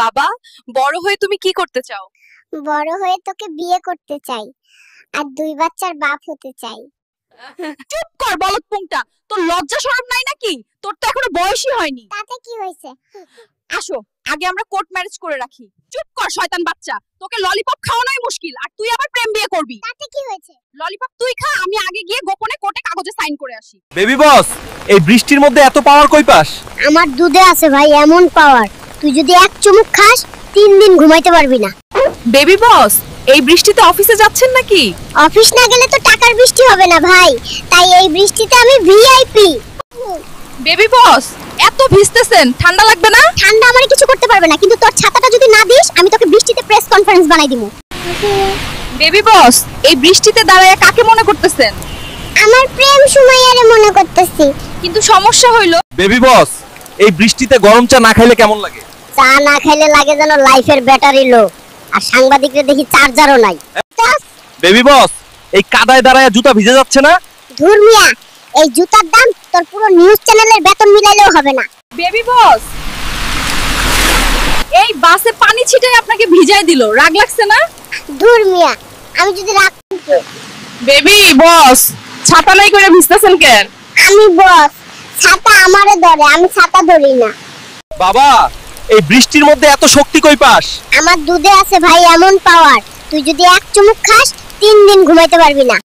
বাবা, বড় হয়ে তুমি কি করতে চাও? বড় হয়ে তোকে বিয়ে করতে চাই আর 2 বাচ্চার বাপ হতে চাই। চুপ কর বলদ পুংটা, তোর লজ্জা শরম নাই নাকি? তোর তো এখনো বয়সই হয়নি। তাতে কি হয়েছে? আসো, আগে আমরা কোর্ট ম্যারেজ করে রাখি। চুপ কর শয়তান বাচ্চা, তোকে ললিপপ খাওয়ানোই মুশকিল আর তুই আবার প্রেম বিয়ে করবি। তাতে কি হয়েছে? ললিপপ তুই খা, আমি আগে গিয়ে গোপনে কোর্টে কাগজে সাইন করে আসি। বেবি বস, এই বৃষ্টির মধ্যে এত পাওয়ার কই পাস? আমার দুধে আছে ভাই এমন পাওয়ার, তুই যদি এক চুমুক খাস 3 দিন ঘুমাইতে পারবি না। বেবি বস, এই বৃষ্টিতে অফিসে যাচ্ছেন নাকি? অফিস না গেলে তো টাকার বৃষ্টি হবে না ভাই, তাই এই বৃষ্টিতে আমি ভিআইপি। বেবি বস, এত ভিজতেছেন, ঠান্ডা লাগবে না? ঠান্ডা আমার কিছু করতে পারবে না, কিন্তু তোর ছাতাটা যদি না দিস আমি তোকে বৃষ্টিতে প্রেস কনফারেন্স বানাই দিমু। বেবি বস, এই বৃষ্টিতে দাঁড়ায় কাকে মনে করতেছেন? আমার প্রেম সুমাইয়ারে মনে করতেছি। কিন্তু সমস্যা হইলো। বেবি বস, এই বৃষ্টিতে গরম চা না খাইলে কেমন লাগে? চা না খাইলে লাগে যেন লাইফের ব্যাটারি লো, আর সাংবাদিকরা দেখি চার্জারও নাই। বেবি বস, এই কাদায় দাঁড়ায় জুতা ভিজে যাচ্ছে না? ধুর মিয়া, এই জুতার দাম তোর পুরো নিউজ চ্যানেলের বেতন মিলাইলেও হবে না। বেবি বস, এই বাসে পানি ছিটাই আপনাকে ভিজায় দিল, রাগ লাগছে না? ধুর মিয়া, আমি যদি রাগ করতে। বেবি বস, ছাতা নাই করে ভিজতেছেন কেন? আমি বস, ছাতা আমারে ধরে, আমি ছাতা ধরি না। বাবা, এই বৃষ্টির মধ্যে এত শক্তি কই পাস? আমার দুধে আছে ভাই এমন পাওয়ার, তুই যদি এক চুমুক খাস 3 দিন ঘুমাইতে পারবি না।